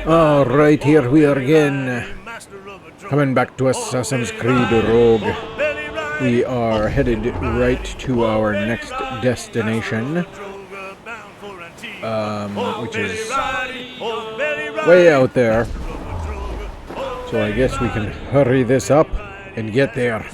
Alright, here we are again. Coming back to Assassin's Creed Rogue. We are headed right to our next destination. Which is way out there. So I guess we can hurry this up and get there.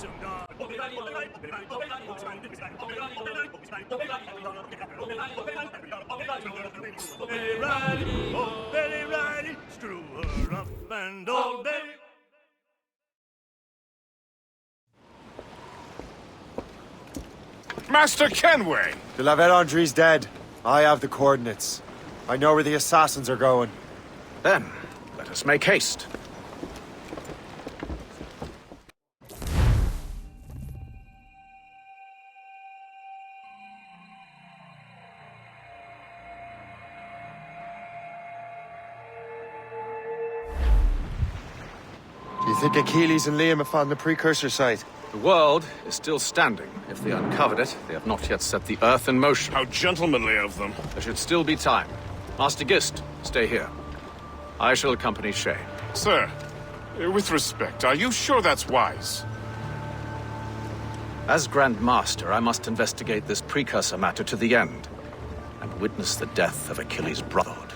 Master Kenway! De la Vérendrye's dead. I have the coordinates. I know where the assassins are going. Then, let us make haste. Do you think Achilles and Liam have found the precursor site? The world is still standing. If they uncovered it, they have not yet set the Earth in motion. How gentlemanly of them. There should still be time. Master Gist, stay here. I shall accompany Shay. Sir, with respect, are you sure that's wise? As Grand Master, I must investigate this precursor matter to the end, and witness the death of Achilles' Brotherhood.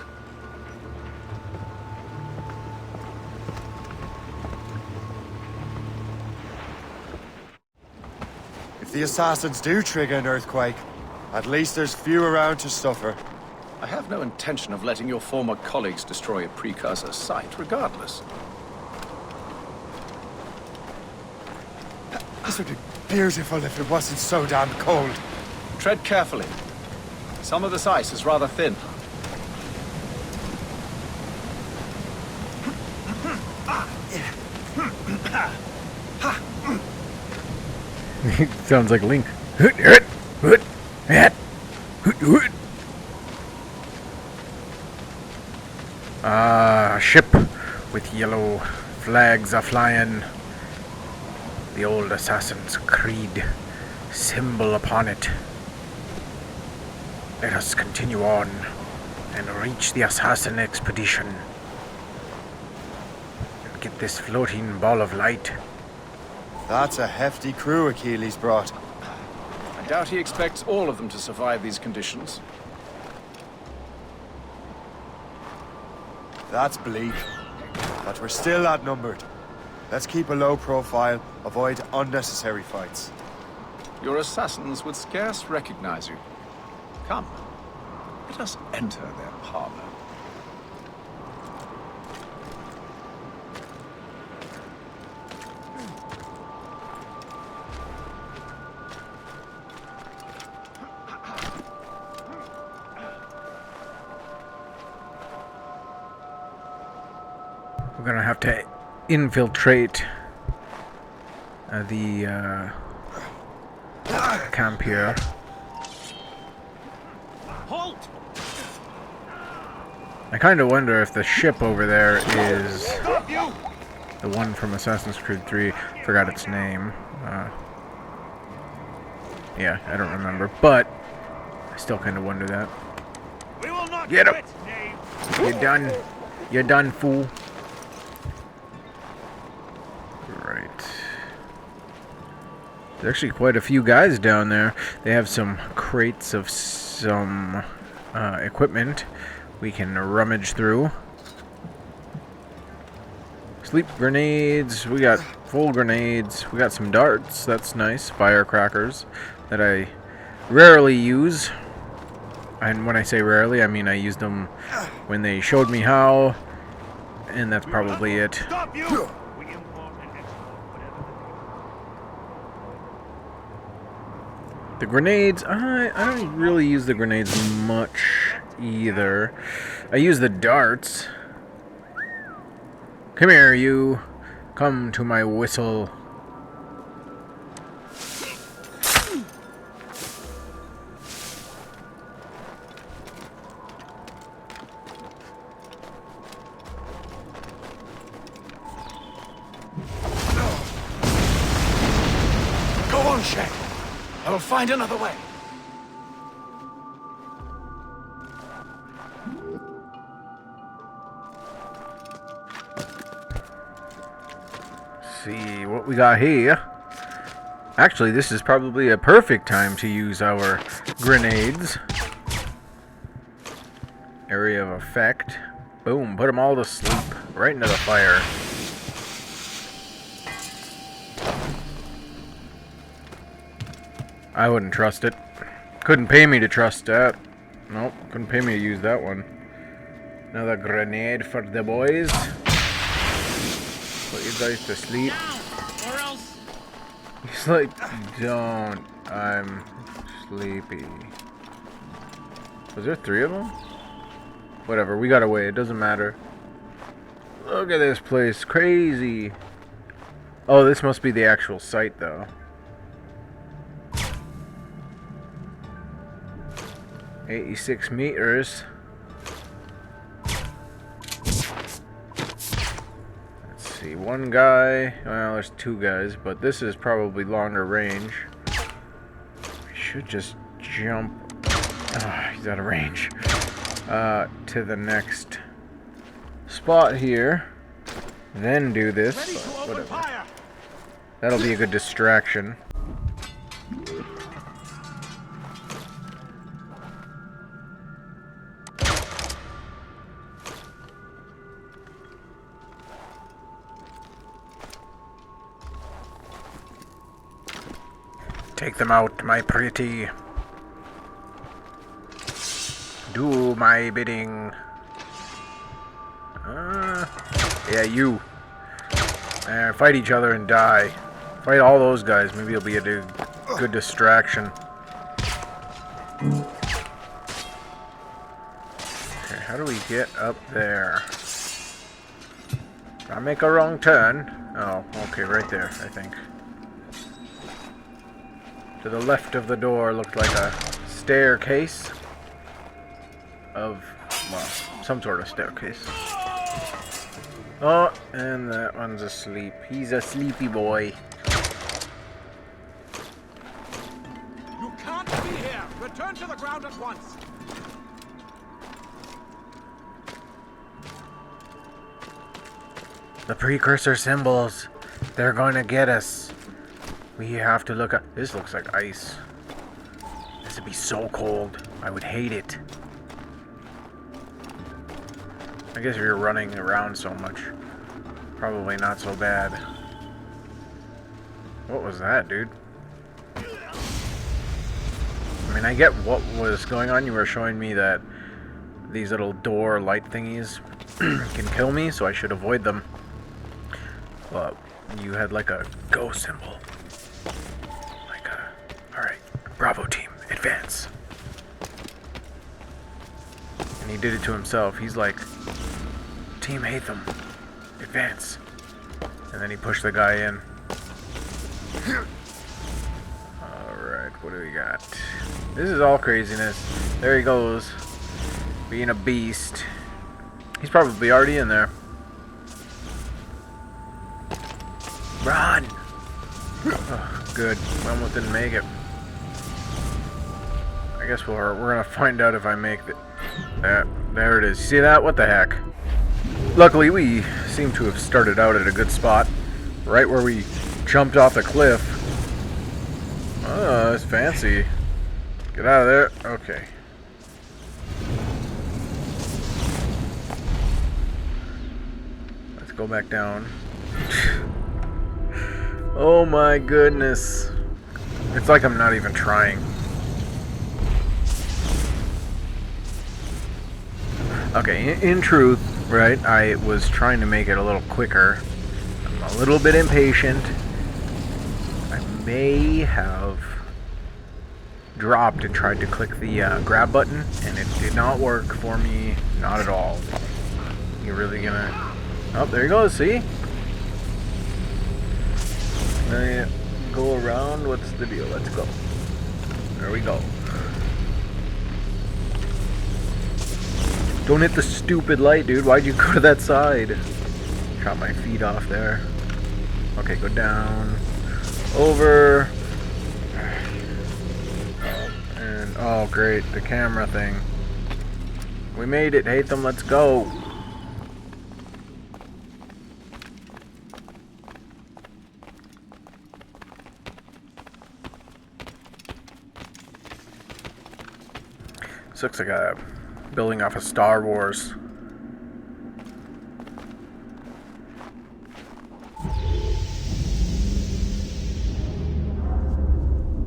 If the assassins do trigger an earthquake, at least there's few around to suffer. I have no intention of letting your former colleagues destroy a precursor site, regardless. This would be beautiful if it wasn't so damn cold. Tread carefully. Some of this ice is rather thin. Sounds like Link. Ship with yellow flags a-flying. The old Assassin's Creed symbol upon it. Let us continue on and reach the Assassin Expedition. And get this floating ball of light. That's a hefty crew Achilles brought. I doubt he expects all of them to survive these conditions. That's bleak. But we're still outnumbered. Let's keep a low profile, avoid unnecessary fights. Your assassins would scarce recognize you. Come, let us enter their parlor. We're gonna have to infiltrate the camp here. Halt! I kind of wonder if the ship over there is the one from Assassin's Creed 3. Forgot its name. Yeah, I don't remember, but I still kind of wonder that. We will not Get him! quit, You're done. You're done, fool. Right. There's actually quite a few guys down there. They have some crates of some equipment we can rummage through. Sleep grenades. We got full grenades. We got some darts. That's nice. Firecrackers that I rarely use. And when I say rarely, I mean I used them when they showed me how. And that's probably it. Stop you! The grenades, I don't really use the grenades much either. I use the darts. Come here, you. Come to my whistle. Go on, Shay. I will find another way. see what we got here. Actually, this is probably a perfect time to use our grenades. Area of effect. Boom, put them all to sleep. Right into the fire. I wouldn't trust it. Couldn't pay me to trust that. Nope, couldn't pay me to use that one. Another grenade for the boys. Put you guys to sleep. Or else. He's like, don't. I'm sleepy. Was there 3 of them? Whatever, we got away. It doesn't matter. Look at this place. Crazy. Oh, this must be the actual site, though. "86 meters. Let's see, one guy. Well, there's 2 guys, but this is probably longer range. We should just jump. Ah, he's out of range. To the next spot here. Then do this. But whatever. That'll be a good distraction. Take them out, my pretty. Do my bidding. Yeah, you. Fight each other and die. Fight all those guys. Maybe it'll be a good distraction. Okay, how do we get up there? Did I make a wrong turn? Oh, okay, right there, I think. To the left of the door looked like a staircase of, well, some sort of staircase. Oh, and that one's asleep. He's a sleepy boy. You can't be here. Return to the ground at once. The precursor symbols. They're going to get us. We have to look at... This looks like ice. This would be so cold. I would hate it. I guess if you're running around so much, probably not so bad. What was that, dude? I mean, I get what was going on. You were showing me that these little door light thingies can kill me, so I should avoid them. But you had like a go symbol. Alright, Bravo team, advance. And he did it to himself. He's like, Team Haytham, advance. And then he pushed the guy in. Alright, what do we got? This is all craziness. There he goes. Being a beast. He's probably already in there. Run! Oh, good. We almost didn't make it. I guess we're gonna find out if I make that. There it is. See that? What the heck? Luckily, we seem to have started out at a good spot. Right where we jumped off the cliff. Oh, that's fancy. Get out of there. Okay. Let's go back down. Oh my goodness. It's like I'm not even trying. Okay, in truth, right, I was trying to make it a little quicker. I'm a little bit impatient. I may have dropped and tried to click the grab button, and it did not work for me. Not at all. You're really gonna... Oh, there you go, see? Go around. What's the deal? Let's go. There we go. Don't hit the stupid light, dude. Why'd you go to that side? Shot my feet off there. Okay, go down. Over. And, oh, great. The camera thing. We made it, Haytham. Let's go. This looks like a building off of Star Wars.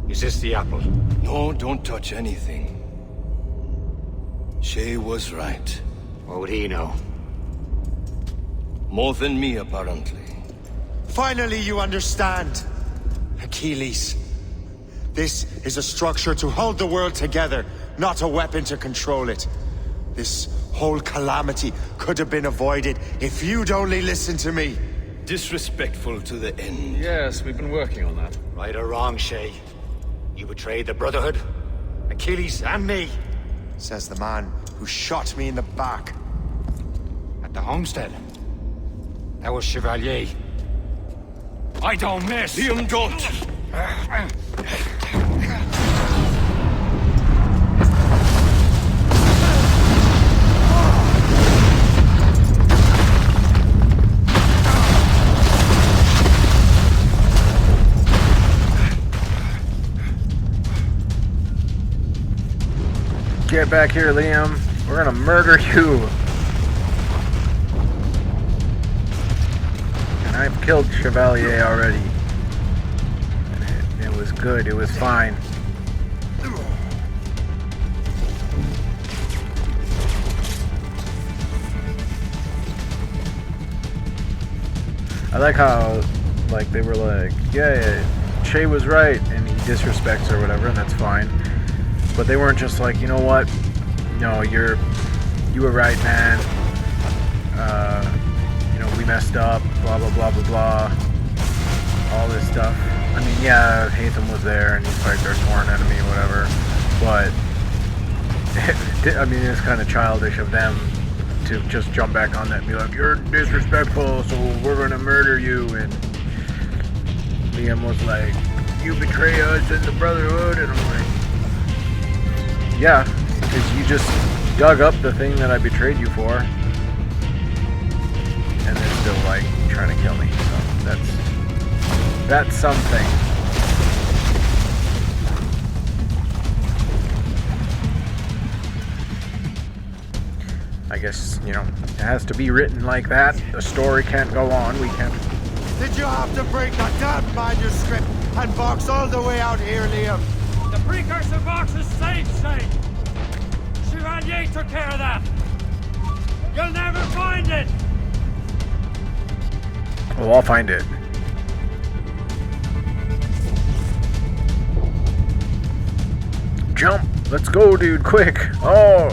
Is this the apple? No, don't touch anything. Shay was right. What would he know? More than me, apparently. Finally, you understand. Achilles. This is a structure to hold the world together, not a weapon to control it. This whole calamity could have been avoided if you'd only listened to me. Disrespectful to the end. Yes, we've been working on that. Right or wrong, Shay? You betrayed the Brotherhood, Achilles, and me. Says the man who shot me in the back. At the homestead. That was Chevalier. I don't miss! Liam, don't! Get back here, Liam. We're gonna murder you. And I've killed Chevalier already. And it was good. It was fine. I like how, like, they were like, yeah, Shay was right, and he disrespects her or whatever, and that's fine. But they weren't just like, you know what? No, you were right, man. You know, we messed up. Blah blah blah blah blah. All this stuff. I mean, yeah, Haytham was there, and he's like their sworn enemy, whatever. But I mean, it's kind of childish of them to just jump back on that and be like, "You're disrespectful, so we're gonna murder you." And Liam was like, "You betray us in the Brotherhood," and I'm like, yeah, because you just dug up the thing that I betrayed you for, and they're still like trying to kill me. So that's something. I guess, you know, it has to be written like that. The story can't go on. We can't. Did you have to bring that damn manuscript and box all the way out here, Liam? The precursor box is safe, Shay. Chevalier took care of that. You'll never find it. Well, I'll find it. Jump! Let's go, dude! Quick! Oh!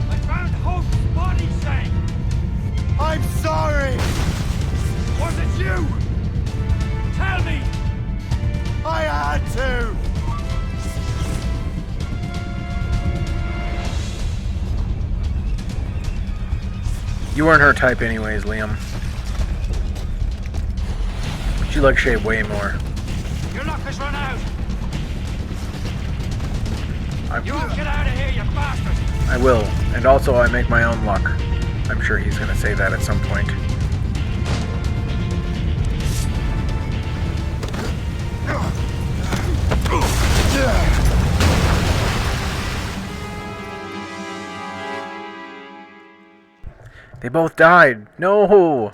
I found Hope's body, Shay. I'm sorry! Was it you? Tell me. I had to! You weren't her type anyways, Liam. She likes Shay way more. Your luck has run out. You won't get out of here, you bastard. I will. And also, I make my own luck. I'm sure he's gonna say that at some point. They both died. No!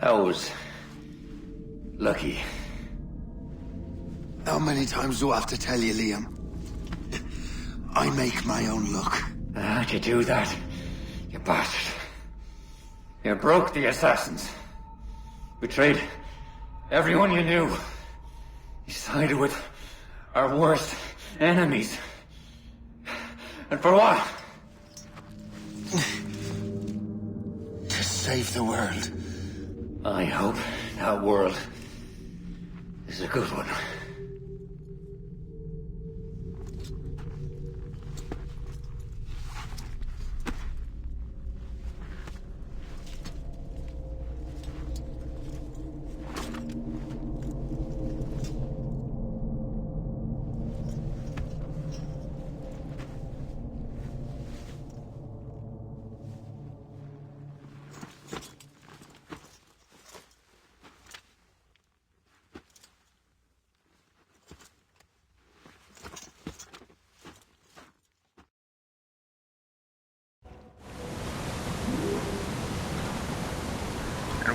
That was lucky. How many times do I have to tell you, Liam? I make my own luck. How'd you do that, you bastard? You broke the assassins. Betrayed everyone you knew. You sided with our worst enemies. And for what? To save the world. I hope that world is a good one.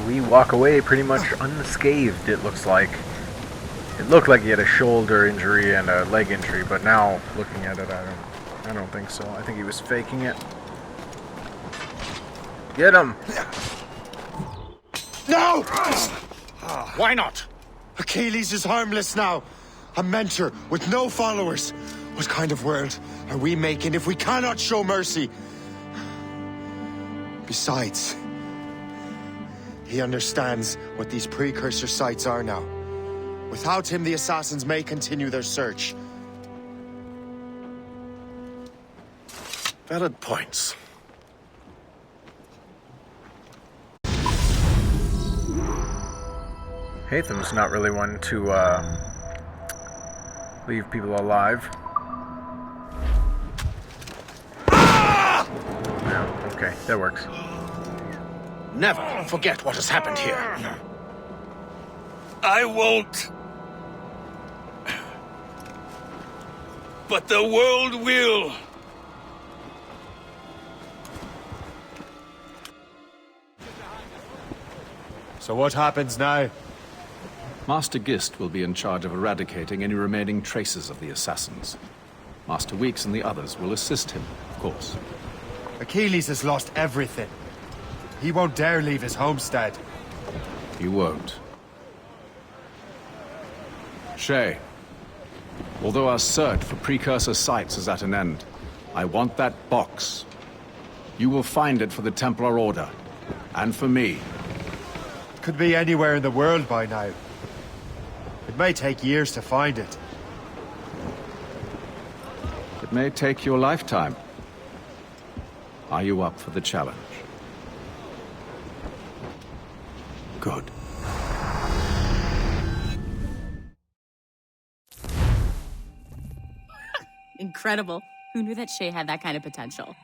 we walk away pretty much unscathed, it looks like. It looked like he had a shoulder injury and a leg injury, but now, looking at it, I don't think so. I think he was faking it. Get him! No! Why not? Achilles is harmless now. A mentor with no followers. What kind of world are we making if we cannot show mercy? Besides, he understands what these precursor sites are now. Without him, the assassins may continue their search. Valid points. Haytham's not really one to leave people alive. Yeah, okay, that works. Never forget what has happened here. I won't. But the world will. So what happens now? Master Gist will be in charge of eradicating any remaining traces of the assassins. Master Weeks and the others will assist him, of course. Achilles has lost everything. He won't dare leave his homestead. He won't. Shay, although our search for precursor sites is at an end, I want that box. You will find it for the Templar Order, and for me. Could be anywhere in the world by now. It may take years to find it. It may take your lifetime. Are you up for the challenge? Good. Incredible. Who knew that Shay had that kind of potential?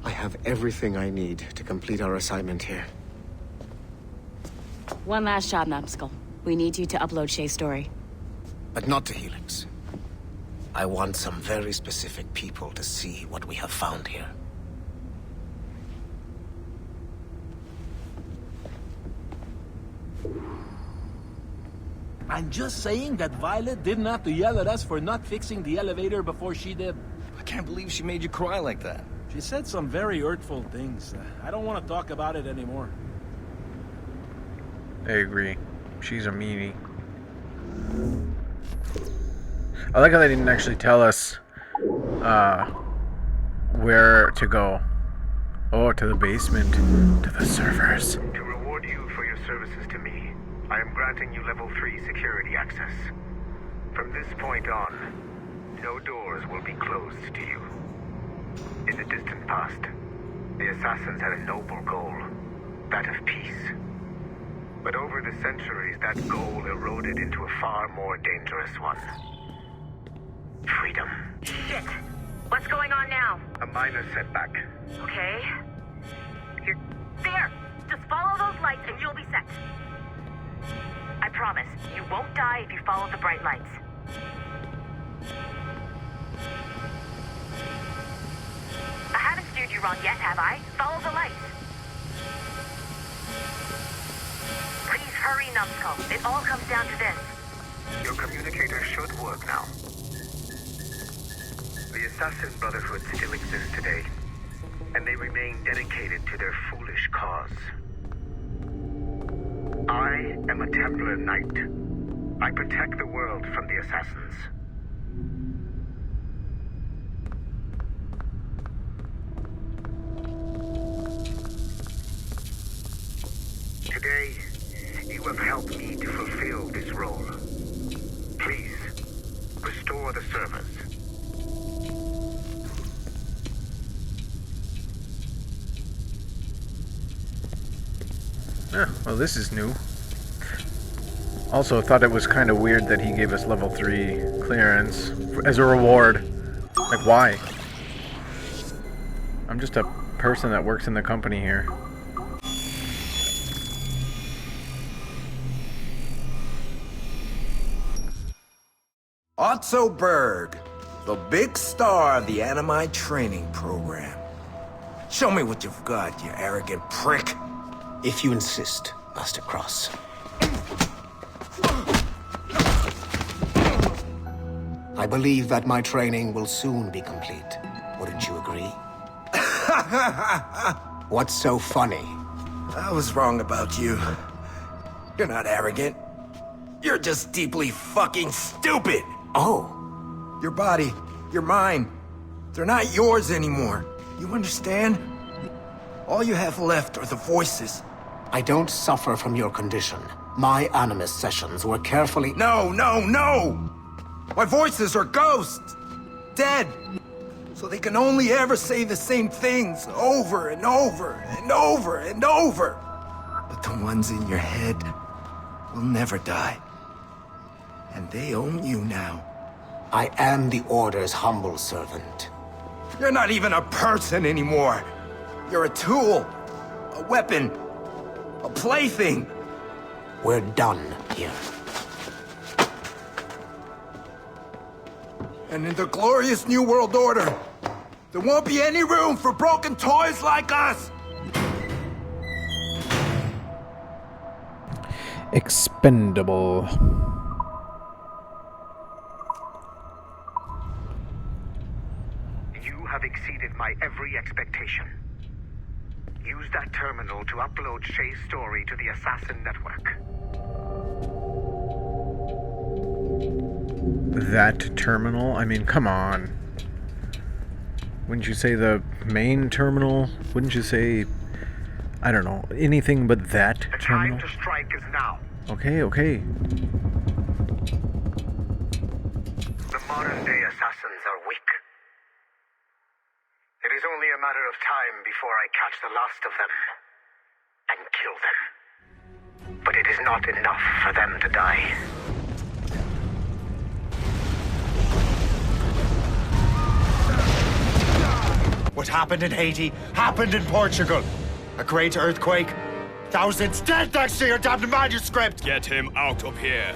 I have everything I need to complete our assignment here. One last job, Numbskull. We need you to upload Shay's story. But not to Helix. I want some very specific people to see what we have found here. I'm just saying that Violet didn't have to yell at us for not fixing the elevator before she did. I can't believe she made you cry like that. She said some very hurtful things. I don't want to talk about it anymore. I agree. She's a meanie. I like how they didn't actually tell us where to go. Oh, to the basement. To the servers. To reward you for your services to me, I am granting you level 3 security access. From this point on, no doors will be closed to you. In the distant past, the assassins had a noble goal, that of peace. But over the centuries, that goal eroded into a far more dangerous one. Freedom. Shit. What's going on now? A minor setback. Okay. You're there. Just follow those lights and you'll be set. I promise, you won't die if you follow the bright lights. I haven't steered you wrong yet, have I? Follow the lights. Please hurry, Numbskull. It all comes down to this. Your communicator should work now. The Assassin Brotherhood still exists today, and they remain dedicated to their foolish cause. I am a Templar Knight. I protect the world from the assassins. Today, you have helped me to fulfill this role. Please, restore the servers. Yeah, well, this is new. Also, I thought it was kind of weird that he gave us level 3 clearance as a reward. Like, why? I'm just a person that works in the company here. Otso Berg, The big star of the animi training program. Show me what you've got, you arrogant prick. If you insist, Master Cross. I believe that my training will soon be complete. Wouldn't you agree? What's so funny? I was wrong about you. You're not arrogant. You're just deeply fucking stupid! Oh. Your body, your mind, they're not yours anymore. You understand? All you have left are the voices. I don't suffer from your condition. My animus sessions were carefully— No! My voices are ghosts! Dead! So they can only ever say the same things over and over and over and over. But the ones in your head will never die. And they own you now. I am the Order's humble servant. You're not even a person anymore. You're a tool, a weapon, a plaything. We're done here. And in the glorious New World Order, there won't be any room for broken toys like us! Expendable. You have exceeded my every expectation. Use that terminal to upload Shay's story to the Assassin Network. That terminal? I mean, come on. Wouldn't you say the main terminal? Wouldn't you say, I don't know, anything but that terminal? The time to strike is now. Okay. The modern-day assassins are weak. It is only a matter of time before I catch the last of them and kill them. But it is not enough for them to die. What happened in Haiti happened in Portugal. A great earthquake. Thousands dead thanks to your damned manuscript! Get him out of here.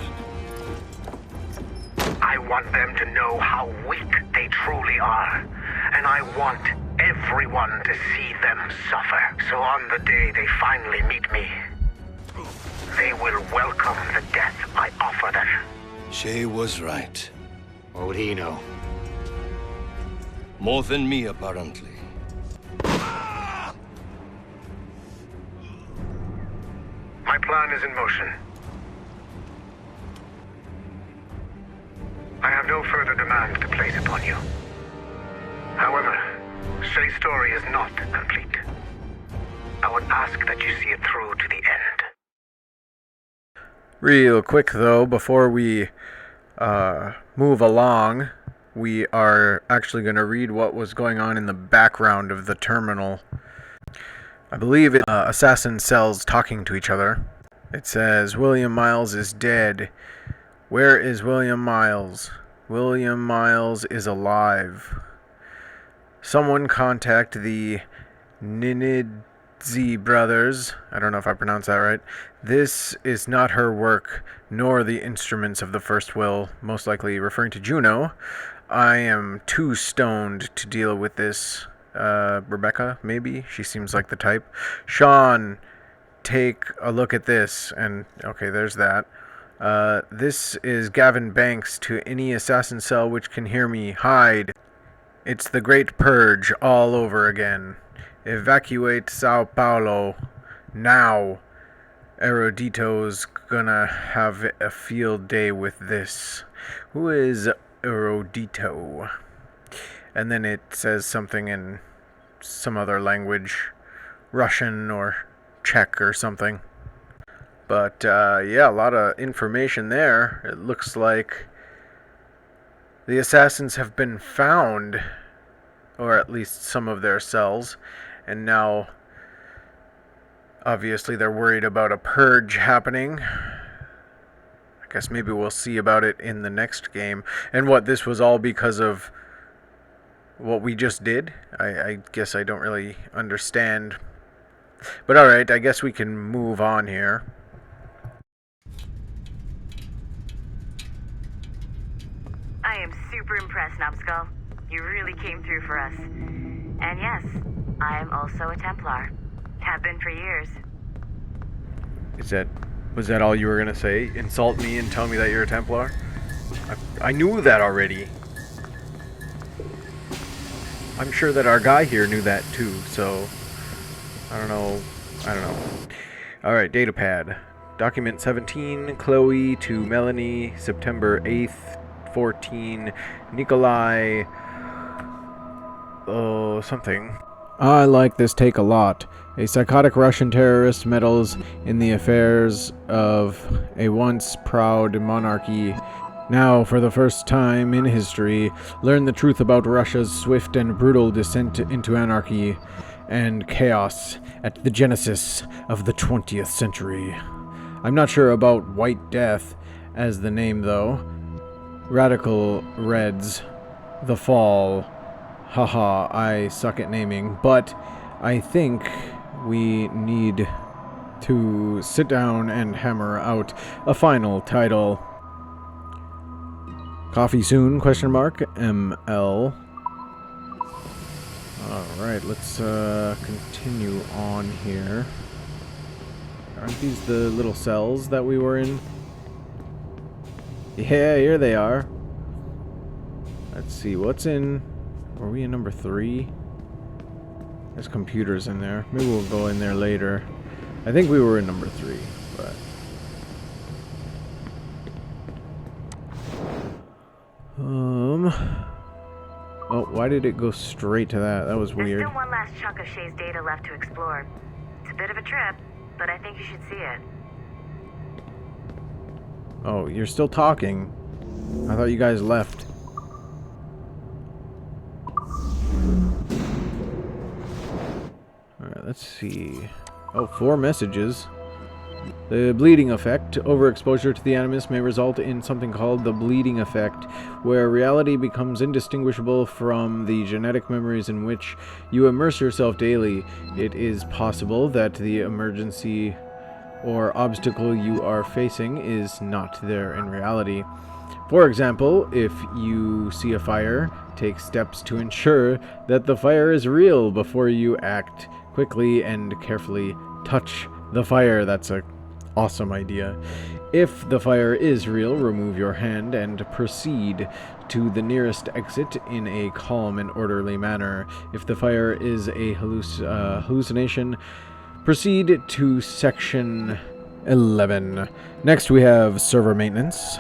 I want them to know how weak they truly are. And I want everyone to see them suffer. So on the day they finally meet me, they will welcome the death I offer them. Shay was right. What would he know? More than me, apparently. My plan is in motion. I have no further demands to place upon you. However, Shay's story is not complete. I would ask that you see it through to the end. Real quick, though, before we move along, we are actually going to read what was going on in the background of the terminal. I believe it's assassin cells talking to each other. It says, William Miles is dead. Where is William Miles? William Miles is alive. Someone contact the Ninidzi brothers. I don't know if I pronounced that right. This is not her work, nor the instruments of the first will, most likely referring to Juno. I am too stoned to deal with this. Rebecca, maybe? She seems like the type. Sean, take a look at this. And, okay, there's that. This is Gavin Banks to any assassin cell which can hear me. Hide. It's the Great Purge all over again. Evacuate Sao Paulo. Now. Erudito's gonna have a field day with this. Who is Erudito? And then it says something in some other language, Russian or Czech or something. But yeah, a lot of information there. It looks like the assassins have been found, or at least some of their cells, and now obviously they're worried about a purge happening. I guess maybe we'll see about it in the next game. And what, this was all because of what we just did? I guess I don't really understand. But alright, I guess we can move on here. I am I'm super impressed, Numbskull. You really came through for us. And yes, I am also a Templar. Have been for years. Was that all you were gonna say? Insult me and tell me that you're a Templar? I knew that already. I'm sure that our guy here knew that too, so I don't know. Alright, datapad. Document 17, Chloe to Melanie, September 8th, 14, Nikolai, something. I like this take a lot. A psychotic Russian terrorist meddles in the affairs of a once proud monarchy. Now, for the first time in history, learn the truth about Russia's swift and brutal descent into anarchy and chaos at the genesis of the 20th century. I'm not sure about White Death as the name, though. Radical Reds, The Fall. Haha, I suck at naming, but I think we need to sit down and hammer out a final title. Coffee soon? Question mark. ML. Alright, let's continue on here. Aren't these the little cells that we were in? Yeah, here they are. Let's see, what's in... Were we in number 3? There's computers in there. Maybe we'll go in there later. I think we were in number 3, but... Oh, why did it go straight to that? That was weird. There's still one last chunk of Shay's data left to explore. It's a bit of a trip, but I think you should see it. Oh, you're still talking. I thought you guys left. Alright, let's see. Oh, 4 messages. The bleeding effect. Overexposure to the animus may result in something called the bleeding effect, where reality becomes indistinguishable from the genetic memories in which you immerse yourself daily. It is possible that the emergency or obstacle you are facing is not there in reality. For example, if you see a fire, take steps to ensure that the fire is real before you act quickly and carefully touch the fire. That's a awesome idea. If the fire is real, remove your hand and proceed to the nearest exit in a calm and orderly manner. If the fire is a hallucination, proceed to section 11. Next we have server maintenance.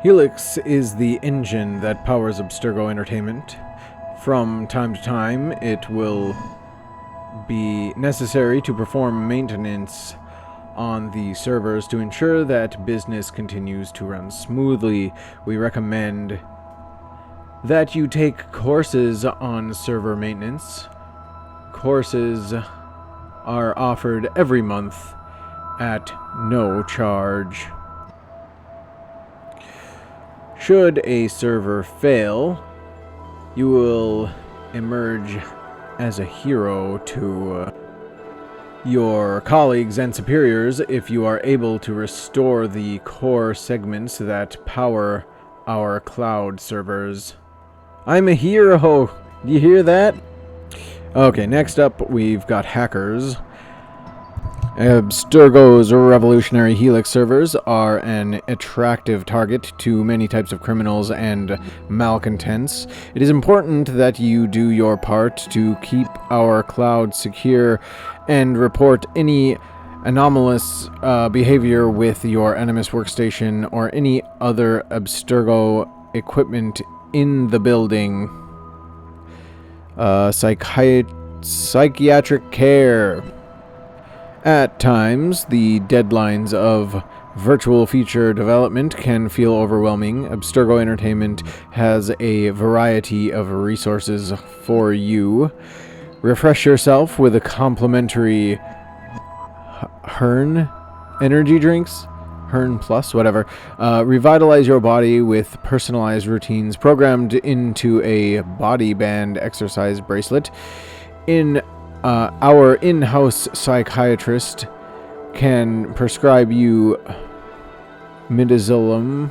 Helix is the engine that powers Abstergo Entertainment. From time to time, it will be necessary to perform maintenance on the servers to ensure that business continues to run smoothly. We recommend that you take courses on server maintenance. Courses are offered every month at no charge. Should a server fail, you will emerge as a hero to your colleagues and superiors if you are able to restore the core segments that power our cloud servers. I'm a hero! Do you hear that? Okay, next up we've got hackers. Abstergo's revolutionary Helix servers are an attractive target to many types of criminals and malcontents. It is important that you do your part to keep our cloud secure and report any anomalous behavior with your Animus workstation or any other Abstergo equipment in the building. Psychiatric care. At times, the deadlines of virtual feature development can feel overwhelming. Abstergo Entertainment has a variety of resources for you. Refresh yourself with a complimentary Hearn energy drinks? Hearn Plus, whatever. Revitalize your body with personalized routines programmed into a body band exercise bracelet. Our in-house psychiatrist can prescribe you midazolam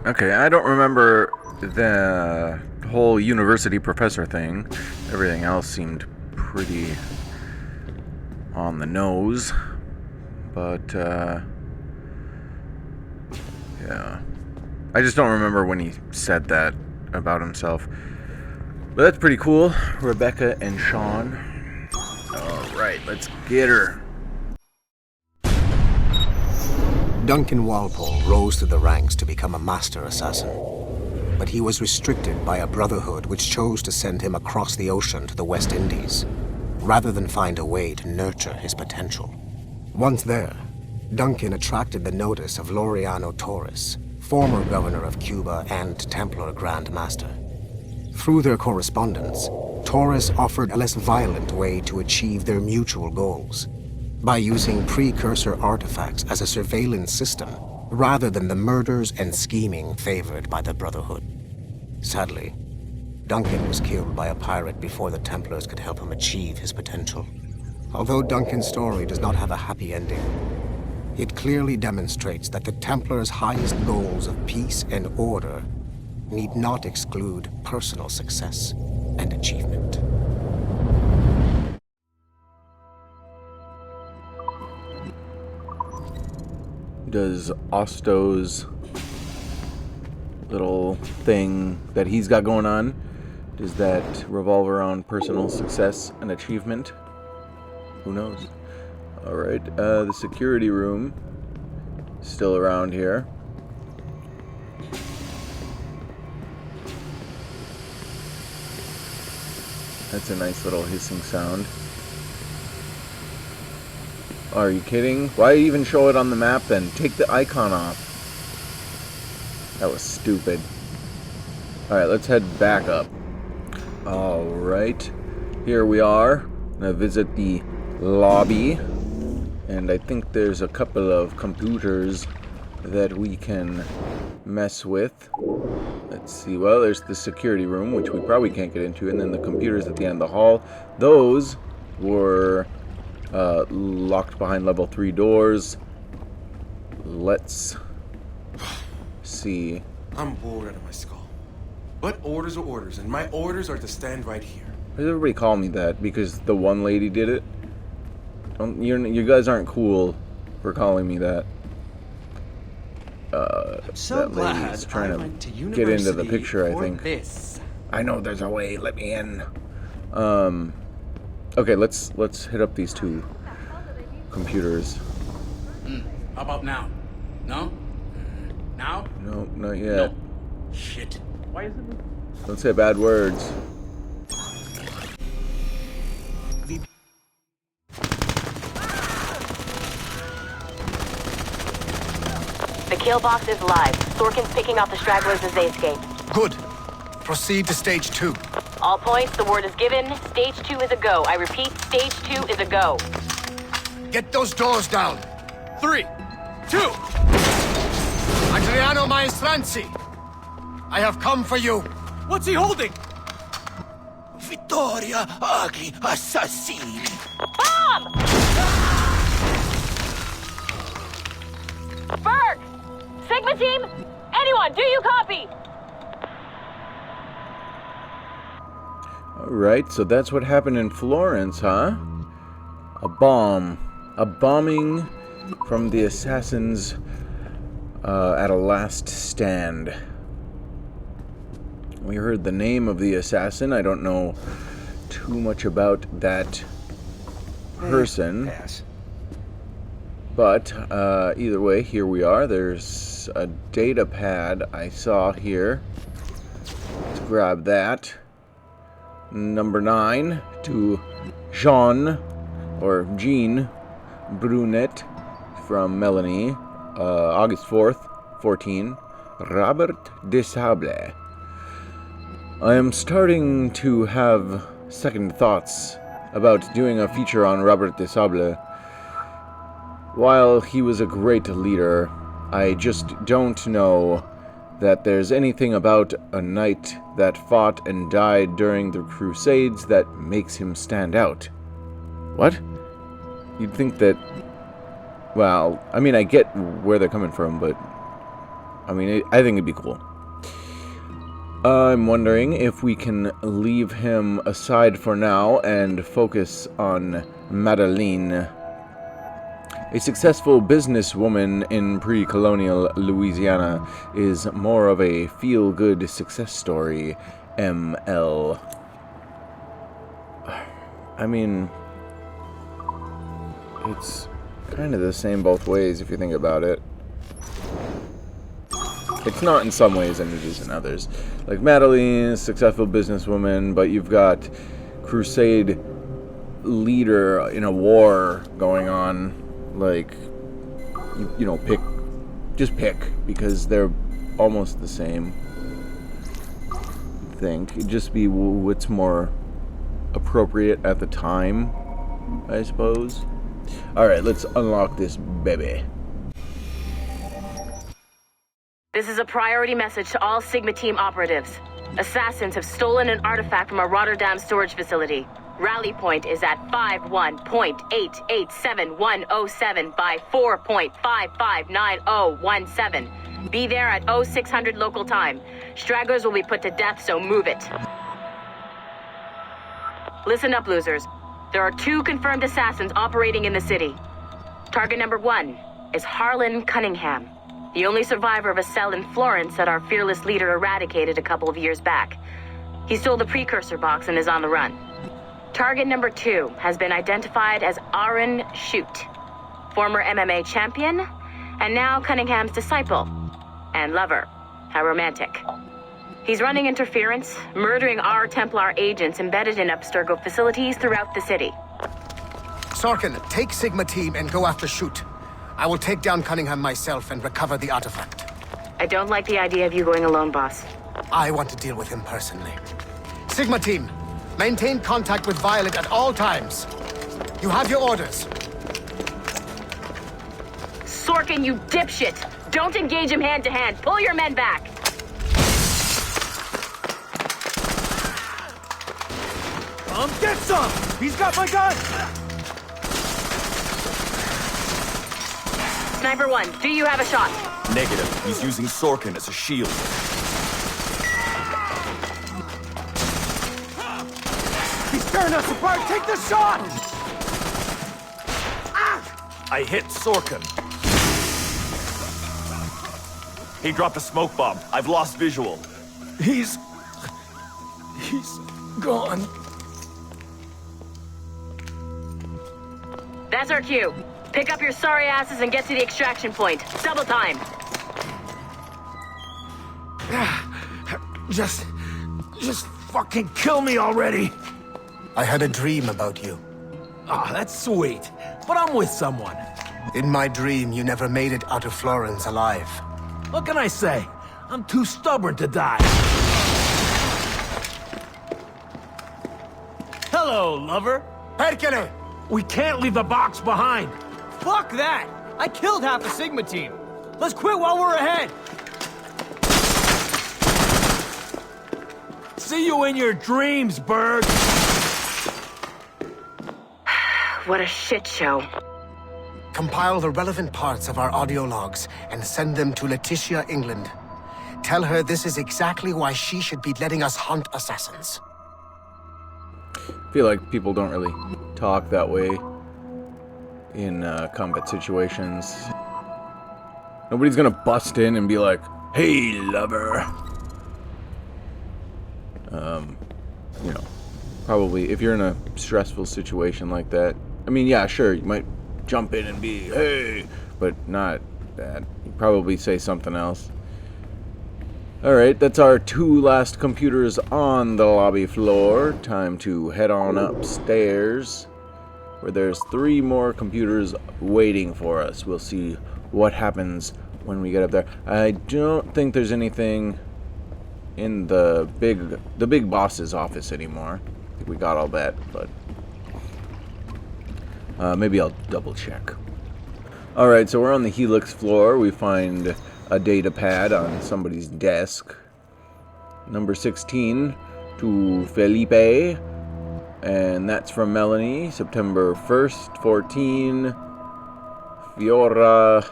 Okay, I don't remember the whole university professor thing. Everything else seemed pretty on the nose. But, yeah. I just don't remember when he said that about himself. But that's pretty cool. Rebecca and Sean. Alright, let's get her. Duncan Walpole rose through the ranks to become a master assassin. But he was restricted by a Brotherhood which chose to send him across the ocean to the West Indies, rather than find a way to nurture his potential. Once there, Duncan attracted the notice of Laureano Torres, former governor of Cuba and Templar Grand Master. Through their correspondence, Torres offered a less violent way to achieve their mutual goals, by using precursor artifacts as a surveillance system, rather than the murders and scheming favored by the Brotherhood. Sadly, Duncan was killed by a pirate before the Templars could help him achieve his potential. Although Duncan's story does not have a happy ending, it clearly demonstrates that the Templars' highest goals of peace and order need not exclude personal success and achievement. Does Osto's little thing that he's got going on, does that revolve around personal success and achievement? Who knows? Alright, the security room is still around here. That's a nice little hissing sound. Are you kidding? Why even show it on the map then? Take the icon off. That was stupid. Alright, let's head back up. Alright. Here we are. Gonna visit the lobby. And I think there's a couple of computers that we can mess with. Let's see. Well, there's the security room, which we probably can't get into. And then the computers at the end of the hall. Those were locked behind level 3 doors. Let's see. I'm bored out of my skull. But orders are orders, and my orders are to stand right here. Why does everybody call me that? Because the one lady did it? You guys aren't cool for calling me that. So that lady's trying to get into the picture, I think. This. I know there's a way. Let me in. Okay, let's hit up these two computers. How about now? No? Now? No, not yet. No. Shit. Why is it? Don't say bad words. The kill box is live. Sorkin's picking off the stragglers as they escape. Good. Proceed to stage 2. All points, the word is given. Stage 2 is a go. I repeat, stage 2 is a go. Get those doors down. 3, 2. Adriano Maestranzi, I have come for you. What's he holding? Vittoria agli assassini. Bomb! Berg! Sigma team? Anyone, do you copy? Alright, so that's what happened in Florence, huh? A bomb. A bombing from the assassins at a last stand. We heard the name of the assassin. I don't know too much about that person. Pass. But either way, here we are. There's a data pad I saw here. Let's grab that. Number 9 to Jean Brunet from Melanie, August 4th, 14. Robert Desable. I am starting to have second thoughts about doing a feature on Robert Desable. While he was a great leader, I just don't know that there's anything about a knight that fought and died during the Crusades that makes him stand out. What? You'd think that... Well, I mean, I get where they're coming from, but... I mean, I think it'd be cool. I'm wondering if we can leave him aside for now and focus on Madeline. A successful businesswoman in pre-colonial Louisiana is more of a feel-good success story, ML. I mean, it's kind of the same both ways if you think about it. It's not in some ways and it is in others. Like Madeline, successful businesswoman, but you've got crusade leader in a war going on. Like, you know, just pick, because they're almost the same. I think it'd just be what's more appropriate at the time, I suppose. Alright, let's unlock this baby. This is a priority message to all Sigma Team operatives. Assassins have stolen an artifact from a Rotterdam storage facility. Rally point is at 51.887107 by 4.559017. Be there at 0600 local time. Stragglers will be put to death, so move it. Listen up, losers. There are 2 confirmed assassins operating in the city. Target number 1 is Harlan Cunningham, the only survivor of a cell in Florence that our fearless leader eradicated a couple of years back. He stole the precursor box and is on the run. Target number 2 has been identified as Aaron Shute, former MMA champion, and now Cunningham's disciple and lover. How romantic. He's running interference, murdering our Templar agents embedded in Abstergo facilities throughout the city. Sorkin, take Sigma Team and go after Shute. I will take down Cunningham myself and recover the artifact. I don't like the idea of you going alone, boss. I want to deal with him personally. Sigma Team, maintain contact with Violet at all times. You have your orders. Sorkin, you dipshit! Don't engage him hand-to-hand. Pull your men back! Get some! He's got my gun! Sniper 1, do you have a shot? Negative. He's using Sorkin as a shield. He's tearing us apart! Take the shot! I hit Sorkin. He dropped a smoke bomb. I've lost visual. He's gone. That's our cue. Pick up your sorry asses and get to the extraction point. Double time. Just fucking kill me already. I had a dream about you. Ah, that's sweet. But I'm with someone. In my dream, you never made it out of Florence alive. What can I say? I'm too stubborn to die. Hello, lover. Hercule! We can't leave the box behind. Fuck that! I killed half the Sigma Team. Let's quit while we're ahead. See you in your dreams, Berg. What a shit show. Compile the relevant parts of our audio logs and send them to Letitia, England. Tell her this is exactly why she should be letting us hunt assassins. I feel like people don't really talk that way in combat situations. Nobody's gonna bust in and be like, "Hey, lover." You know, probably if you're in a stressful situation like that. I mean, yeah, sure, you might jump in and be, "Hey," but not that. You probably say something else. Alright, that's our 2 last computers on the lobby floor. Time to head on upstairs, where there's 3 more computers waiting for us. We'll see what happens when we get up there. I don't think there's anything in the big boss's office anymore. I think we got all that, but maybe I'll double check. Alright, so we're on the Helix floor. We find a data pad on somebody's desk. Number 16 to Felipe. And that's from Melanie. September 1st, 14. Fiora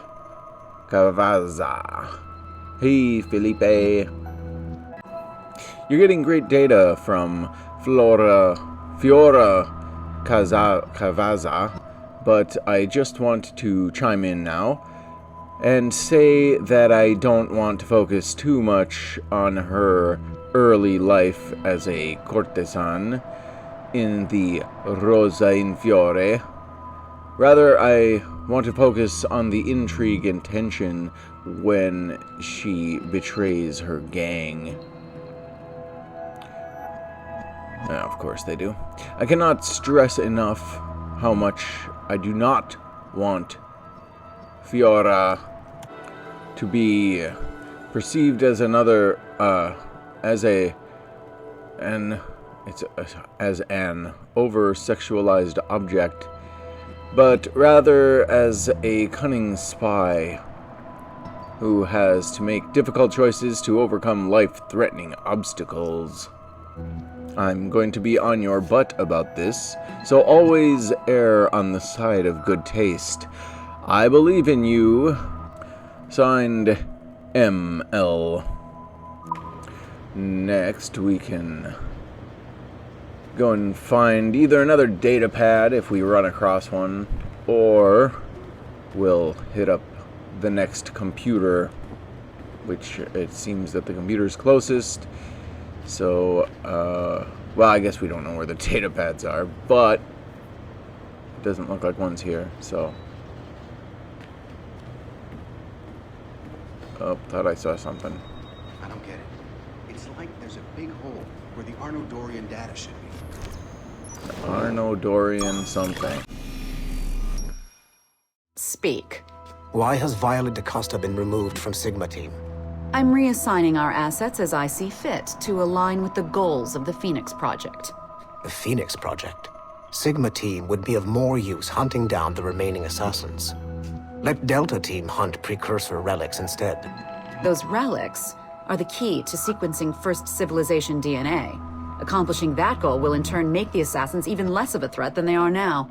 Cavazza. Hey, Felipe. You're getting great data from Fiora Cavaza, but I just want to chime in now and say that I don't want to focus too much on her early life as a courtesan in the Rosa in Fiore. Rather, I want to focus on the intrigue and tension when she betrays her gang. Of course they do. I cannot stress enough how much I do not want Fiora to be perceived as another, as an over-sexualized object, but rather as a cunning spy who has to make difficult choices to overcome life-threatening obstacles. I'm going to be on your butt about this, so always err on the side of good taste. I believe in you. Signed, ML. Next, we can go and find either another data pad if we run across one, or we'll hit up the next computer, which it seems that the computer's closest. So, well, I guess we don't know where the data pads are, but it doesn't look like one's here, so. Oh, thought I saw something. I don't get it. It's like there's a big hole where the Arnodorian data should be. Arnodorian something. Speak. Why has Violet DaCosta been removed from Sigma Team? I'm reassigning our assets as I see fit to align with the goals of the Phoenix Project. The Phoenix Project? Sigma Team would be of more use hunting down the remaining assassins. Let Delta Team hunt precursor relics instead. Those relics are the key to sequencing First Civilization DNA. Accomplishing that goal will in turn make the assassins even less of a threat than they are now.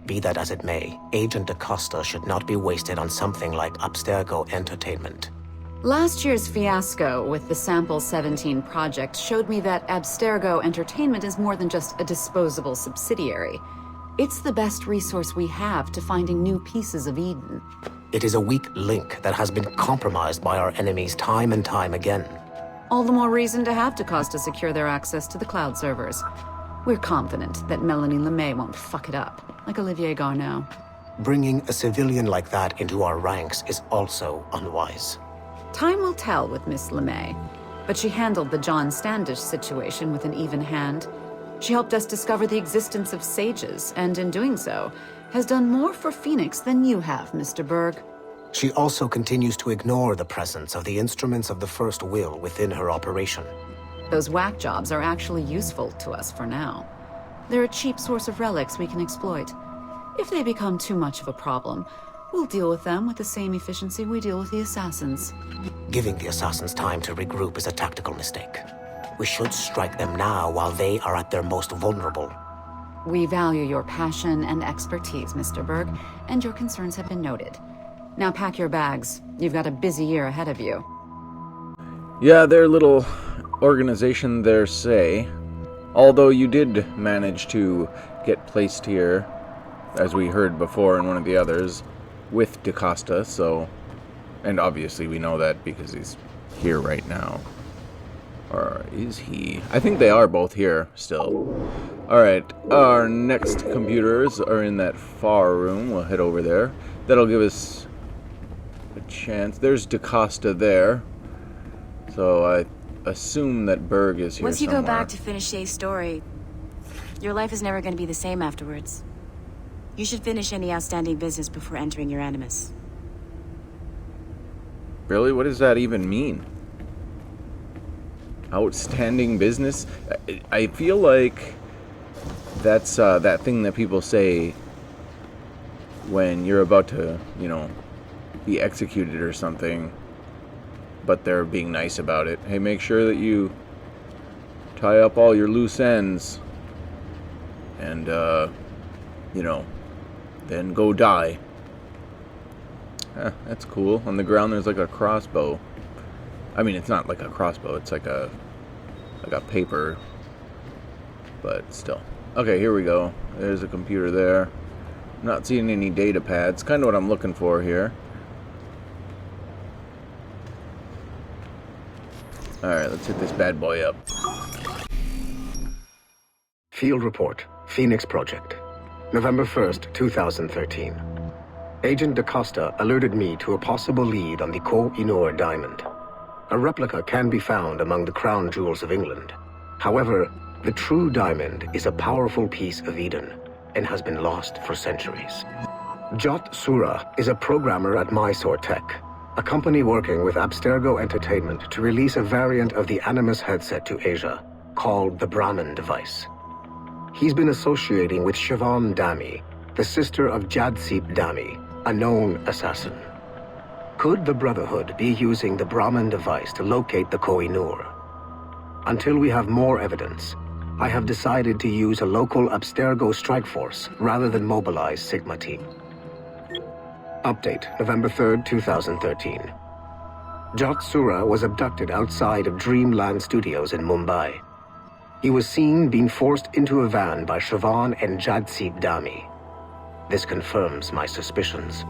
Be that as it may, Agent DaCosta should not be wasted on something like Abstergo Entertainment. Last year's fiasco with the Sample 17 project showed me that Abstergo Entertainment is more than just a disposable subsidiary. It's the best resource we have to finding new pieces of Eden. It is a weak link that has been compromised by our enemies time and time again. All the more reason to have DaCosta secure their access to the cloud servers. We're confident that Melanie LeMay won't fuck it up, like Olivier Garneau. Bringing a civilian like that into our ranks is also unwise. Time will tell with Miss LeMay, but she handled the John Standish situation with an even hand. She helped us discover the existence of sages, and in doing so, has done more for Phoenix than you have, Mr. Berg. She also continues to ignore the presence of the instruments of the First Will within her operation. Those whack jobs are actually useful to us for now. They're a cheap source of relics we can exploit. If they become too much of a problem, we'll deal with them with the same efficiency we deal with the assassins. Giving the assassins time to regroup is a tactical mistake. We should strike them now while they are at their most vulnerable. We value your passion and expertise, Mr. Berg, and your concerns have been noted. Now pack your bags. You've got a busy year ahead of you. Yeah, their little organization there say. Although you did manage to get placed here, as we heard before in one of the others, with DaCosta, so... And obviously we know that because he's here right now. Or is he? I think they are both here still. Alright, our next computers are in that far room. We'll head over there. That'll give us a chance. There's DaCosta there. So I assume that Berg is here Once you somewhere. go back to finish Shay's story, your life is never going to be the same afterwards. You should finish any outstanding business before entering your animus. Really? What does that even mean? Outstanding business? I feel like that's that thing that people say when you're about to, you know, be executed or something, but they're being nice about it. Hey, make sure that you tie up all your loose ends and, you know, then go die. That's cool. On the ground there's like a crossbow. I mean, it's not like a crossbow. It's like a paper, but still. Okay, here we go. There's a computer there. I'm not seeing any data pads. Kind of what I'm looking for here. Alright, let's hit this bad boy up. Field Report, Phoenix Project, November 1st, 2013. Agent DaCosta alerted me to a possible lead on the Koh-i-Noor diamond. A replica can be found among the crown jewels of England. However, the true diamond is a powerful piece of Eden and has been lost for centuries. Jot Sura is a programmer at Mysore Tech, a company working with Abstergo Entertainment to release a variant of the Animus headset to Asia, called the Brahman device. He's been associating with Siobhan Dami, the sister of Jadseep Dami, a known assassin. Could the Brotherhood be using the Brahman device to locate the Koh-i-Noor? Until we have more evidence, I have decided to use a local Abstergo strike force rather than mobilize Sigma Team. Update, November 3rd, 2013. Jot Sura was abducted outside of Dreamland Studios in Mumbai. He was seen being forced into a van by Siobhan and Jadseep Dami. This confirms my suspicions.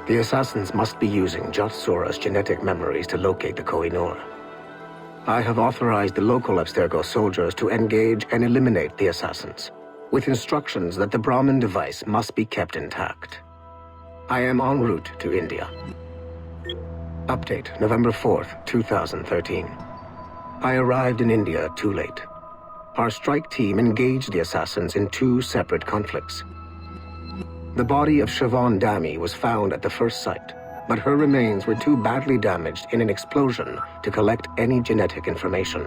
The assassins must be using Jot Sura's genetic memories to locate the Koh-i-Noor. I have authorized the local Abstergo soldiers to engage and eliminate the assassins, with instructions that the Brahman device must be kept intact. I am en route to India. Update, November 4th, 2013. I arrived in India too late. Our strike team engaged the assassins in 2 separate conflicts. The body of Siobhan Dami was found at the first site, but her remains were too badly damaged in an explosion to collect any genetic information.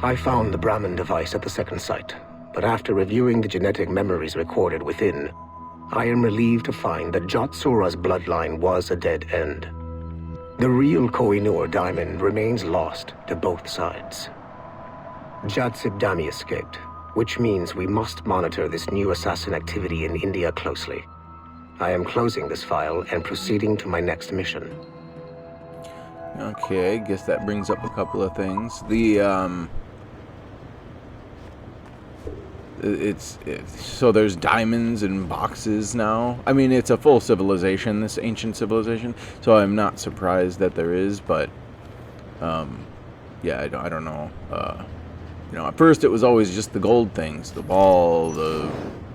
I found the Brahman device at the second site, but after reviewing the genetic memories recorded within, I am relieved to find that Jot Sura's bloodline was a dead end. The real Koh-i-Noor diamond remains lost to both sides. Jadseep Dami escaped, which means we must monitor this new assassin activity in India closely. I am closing this file and proceeding to my next mission. Okay, I guess that brings up a couple of things. So there's diamonds in boxes now. I mean, it's a full civilization, this ancient civilization, so I'm not surprised that there is, but yeah, I don't know. You know, at first it was always just the gold things, the ball, the,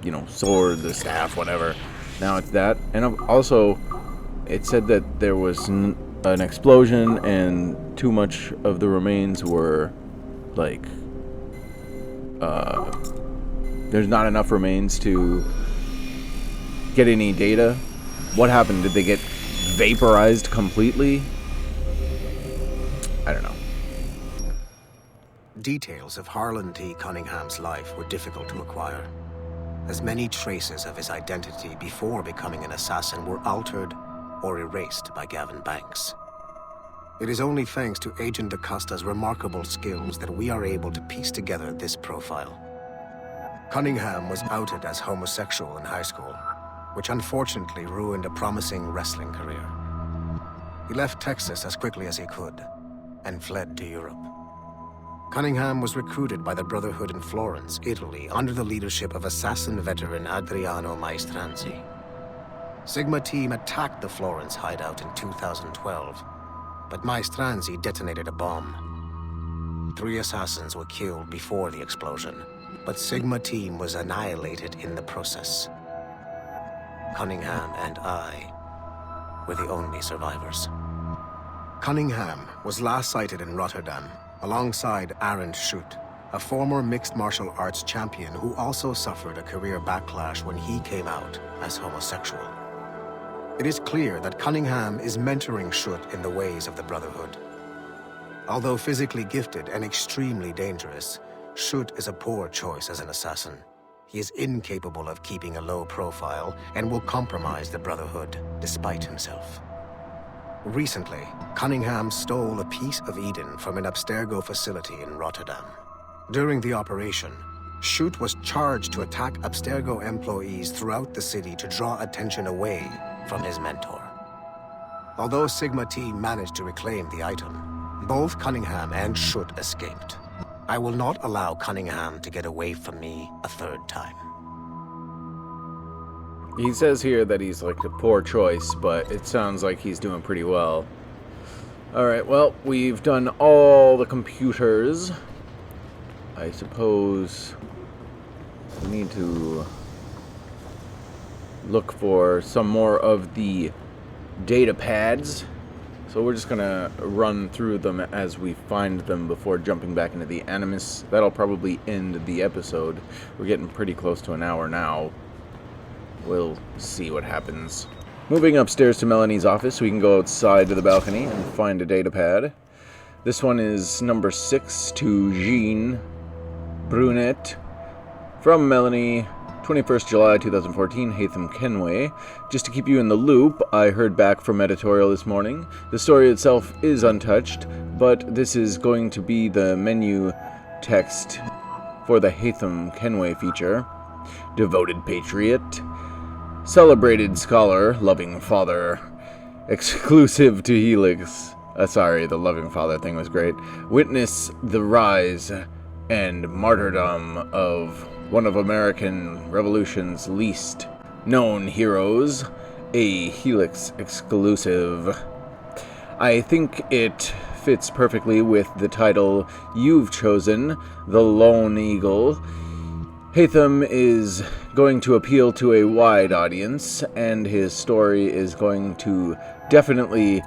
you know, sword, the staff, whatever. Now it's that. And also, it said that there was an explosion and too much of the remains were, like, there's not enough remains to get any data. What happened? Did they get vaporized completely? I don't know. Details of Harlan T. Cunningham's life were difficult to acquire, as many traces of his identity before becoming an assassin were altered or erased by Gavin Banks. It is only thanks to Agent DaCosta's remarkable skills that we are able to piece together this profile. Cunningham was outed as homosexual in high school, which unfortunately ruined a promising wrestling career. He left Texas as quickly as he could and fled to Europe. Cunningham was recruited by the Brotherhood in Florence, Italy, under the leadership of assassin veteran Adriano Maestranzi. Sigma Team attacked the Florence hideout in 2012, but Maestranzi detonated a bomb. 3 assassins were killed before the explosion, but Sigma Team was annihilated in the process. Cunningham and I were the only survivors. Cunningham was last sighted in Rotterdam, alongside Arend Schutt, a former mixed martial arts champion who also suffered a career backlash when he came out as homosexual. It is clear that Cunningham is mentoring Schutt in the ways of the Brotherhood. Although physically gifted and extremely dangerous, Schutt is a poor choice as an assassin. He is incapable of keeping a low profile and will compromise the Brotherhood despite himself. Recently, Cunningham stole a piece of Eden from an Abstergo facility in Rotterdam. During the operation, Schutt was charged to attack Abstergo employees throughout the city to draw attention away from his mentor. Although Sigma team managed to reclaim the item, both Cunningham and Schutt escaped. I will not allow Cunningham to get away from me a third time. He says here that he's like a poor choice, but it sounds like he's doing pretty well. Alright, well, we've done all the computers. I suppose we need to look for some more of the data pads. So we're just gonna run through them as we find them before jumping back into the animus. That'll probably end the episode. We're getting pretty close to an hour now. We'll see what happens. Moving upstairs to Melanie's office, we can go outside to the balcony and find a data pad. This one is number 6 to Jean Brunette. From Melanie, 21st July 2014, Haytham Kenway. Just to keep you in the loop, I heard back from editorial this morning. The story itself is untouched, but this is going to be the menu text for the Haytham Kenway feature. Devoted patriot, celebrated scholar, loving father, exclusive to Helix. Sorry, the loving father thing was great. Witness the rise and martyrdom of one of American Revolution's least known heroes, a Helix exclusive. I think it fits perfectly with the title you've chosen, The Lone Eagle. Haytham is going to appeal to a wide audience, and his story is going to definitely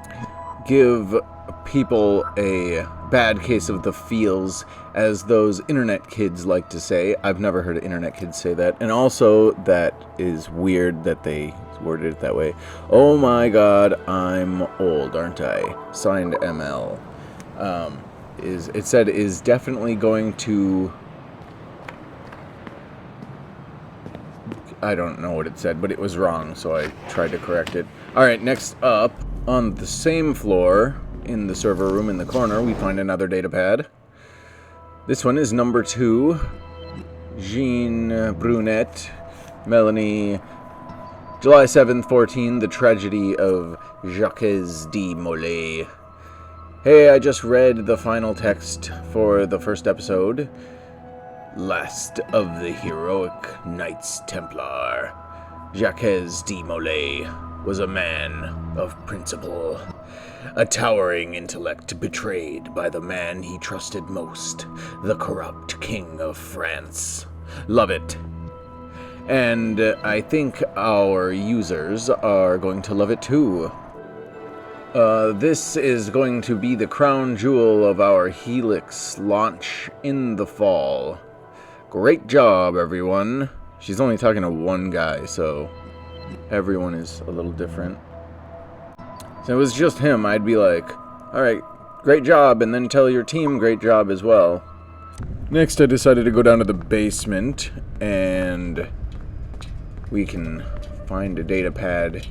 give people a bad case of the feels, as those internet kids like to say. I've never heard internet kids say that. And also, that is weird that they worded it that way. Oh my god, I'm old, aren't I? Signed ML. It said is definitely going to... I don't know what it said, but it was wrong, so I tried to correct it. Alright, next up, on the same floor, in the server room in the corner, we find another data pad. This one is number 2. Jean Brunette, Melanie, July 7th, 14, The Tragedy of Jacques de Molay. Hey, I just read the final text for the first episode. Last of the heroic Knights Templar, Jacques de Molay was a man of principle. A towering intellect betrayed by the man he trusted most, the corrupt King of France. Love it. And I think our users are going to love it too. This is going to be the crown jewel of our Helix launch in the fall. Great job, everyone. She's only talking to one guy, so everyone is a little different. So it was just him, I'd be like, alright, great job, and then tell your team great job as well. Next, I decided to go down to the basement, and we can find a data pad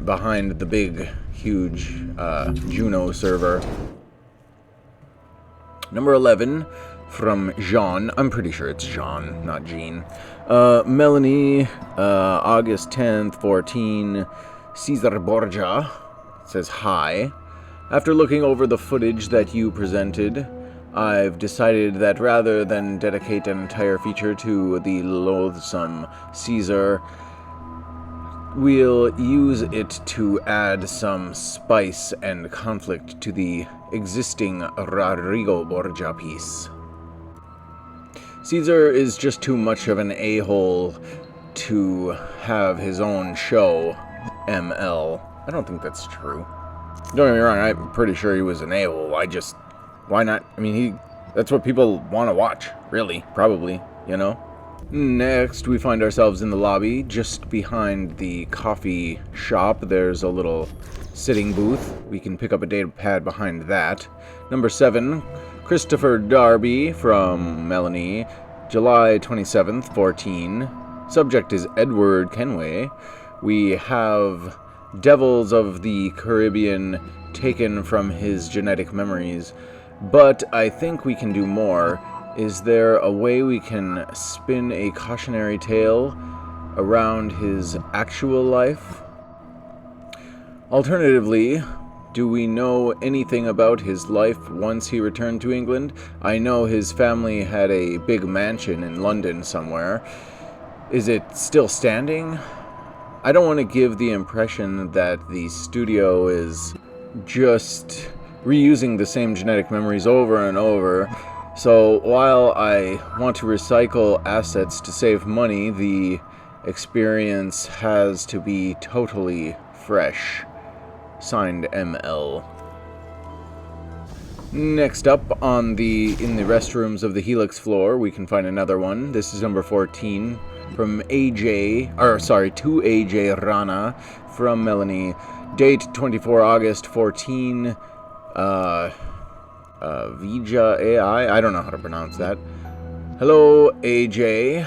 behind the big, huge Juno server. Number 11, from Jean. I'm pretty sure it's Jean, not Jean. Melanie, August 10th, 14, Cesar Borgia says hi. After looking over the footage that you presented, I've decided that rather than dedicate an entire feature to the loathsome Caesar, we'll use it to add some spice and conflict to the existing Rodrigo Borgia piece. Caesar is just too much of an a-hole to have his own show, ML. I don't think that's true. Don't get me wrong, I'm pretty sure he was an a-hole. Why not? I mean, that's what people want to watch, really, probably, you know? Next, we find ourselves in the lobby. Just behind the coffee shop, there's a little sitting booth. We can pick up a data pad behind that. Number 7, Christopher Darby from Melanie, July 27th, 14. Subject is Edward Kenway. We have Devils of the Caribbean taken from his genetic memories, but I think we can do more. Is there a way we can spin a cautionary tale around his actual life? Alternatively, do we know anything about his life once he returned to England? I know his family had a big mansion in London somewhere. Is it still standing? I don't want to give the impression that the studio is just reusing the same genetic memories over and over. So while I want to recycle assets to save money, the experience has to be totally fresh. Signed, ML. Next up, in the restrooms of the Helix floor, we can find another one. This is number 14 from to AJ Rana from Melanie. Date 24 August 14. Vija AI? I don't know how to pronounce that. Hello, AJ.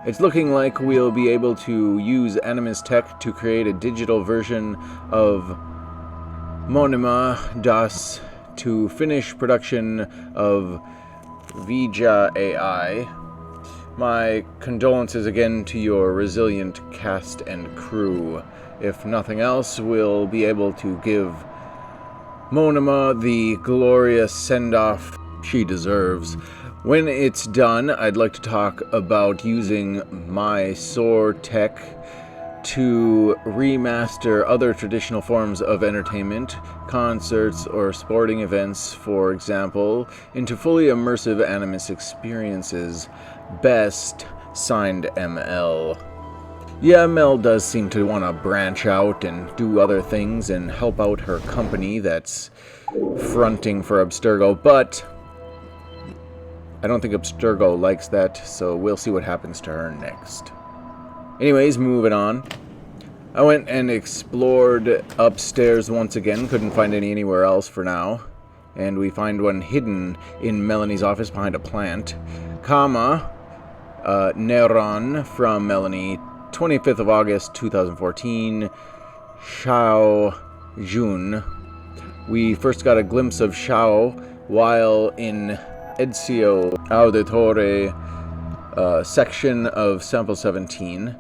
It's looking like we'll be able to use Animus Tech to create a digital version of Monima Das to finish production of Vija AI. My condolences again to your resilient cast and crew. If nothing else, we'll be able to give Monima the glorious send-off she deserves. When it's done, I'd like to talk about using my SOAR tech to remaster other traditional forms of entertainment, concerts, or sporting events, for example, into fully immersive Animus experiences. Best, signed ML. Yeah, Mel does seem to want to branch out and do other things and help out her company that's fronting for Abstergo, but I don't think Abstergo likes that, so we'll see what happens to her next. Anyways, moving on. I went and explored upstairs once again, couldn't find any anywhere else for now. And we find one hidden in Melanie's office behind a plant. Neron from Melanie, 25th of August 2014, Shao Jun. We first got a glimpse of Shao while in Ezio Auditore section of Sample 17.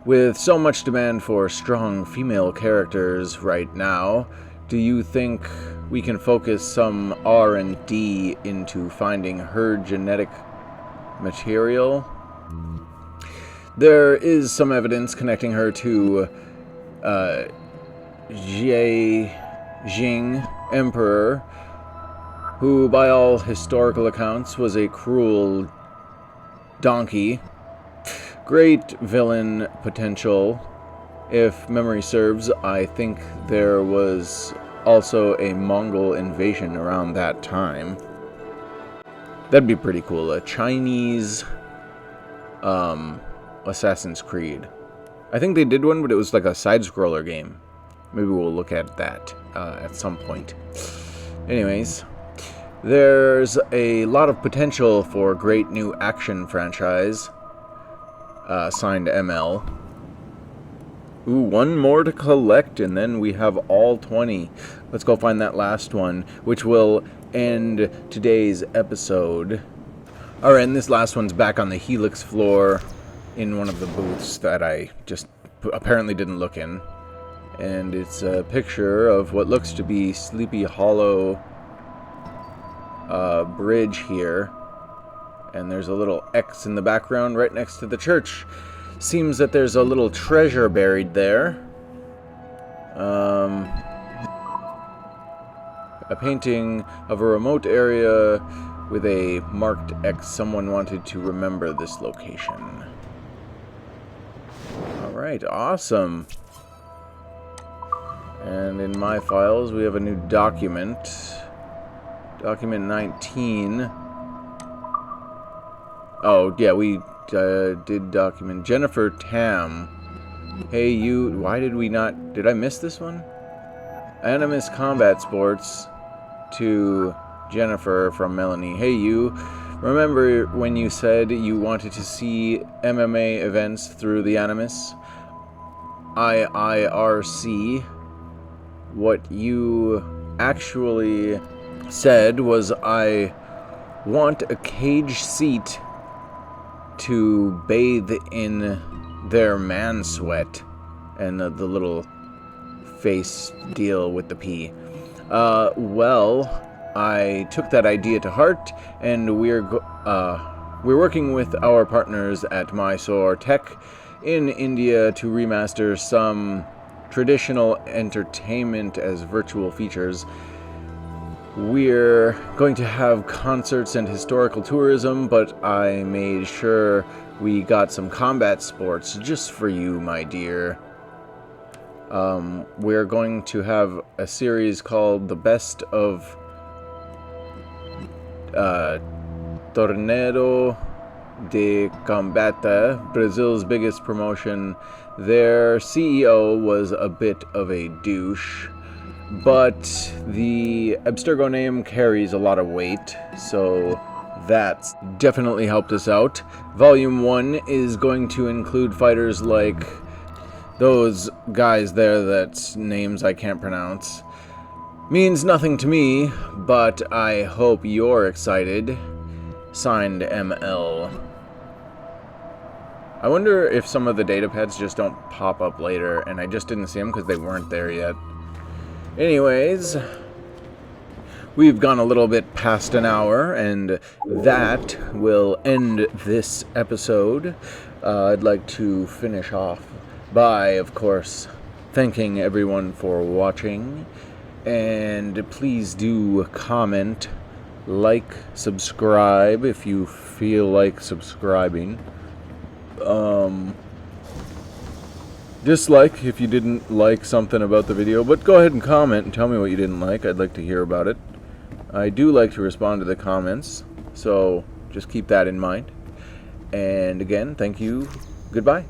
With so much demand for strong female characters right now, do you think we can focus some R&D into finding her genetic material? There is some evidence connecting her to Jie Jing Emperor, who by all historical accounts was a cruel donkey. Great villain potential. If memory serves, I think there was also a Mongol invasion around that time. That'd be pretty cool. A Chinese Assassin's Creed. I think they did one, but it was like a side-scroller game. Maybe we'll look at that at some point. Anyways, there's a lot of potential for a great new action franchise. Signed ML. Ooh, one more to collect, and then we have all 20. Let's go find that last one, which will end today's episode. Alright, and this last one's back on the Helix floor in one of the booths that I just apparently didn't look in. And it's a picture of what looks to be Sleepy Hollow bridge here. And there's a little X in the background right next to the church. Seems that there's a little treasure buried there. A painting of a remote area with a marked X. Someone wanted to remember this location. Alright, awesome. And in my files, we have a new document. Document 19. Oh, yeah, we did document. Jennifer Tam. Hey, you. Why did we not. Did I miss this one? Animus Combat Sports to Jennifer from Melanie. Hey, you. Remember when you said you wanted to see MMA events through the Animus? IIRC. What you actually said was, I want a cage seat to bathe in their man sweat. And the little face deal with the P. Well, I took that idea to heart, and we're working with our partners at Mysore Tech in India to remaster some traditional entertainment as virtual features. We're going to have concerts and historical tourism, but I made sure we got some combat sports just for you, my dear. We're going to have a series called The Best of Torneo de Combate, Brazil's biggest promotion. Their CEO was a bit of a douche, but the Abstergo name carries a lot of weight, so that's definitely helped us out. Volume 1 is going to include fighters like those guys there that's names I can't pronounce. Means nothing to me, but I hope you're excited. Signed, ML. I wonder if some of the data pads just don't pop up later, and I just didn't see them because they weren't there yet. Anyways, we've gone a little bit past an hour, and that will end this episode. I'd like to finish off by, of course, thanking everyone for watching. And please do comment, like, subscribe if you feel like subscribing. Dislike if you didn't like something about the video, but go ahead and comment and tell me what you didn't like. I'd like to hear about it. I do like to respond to the comments, so just keep that in mind. And again, thank you. Goodbye.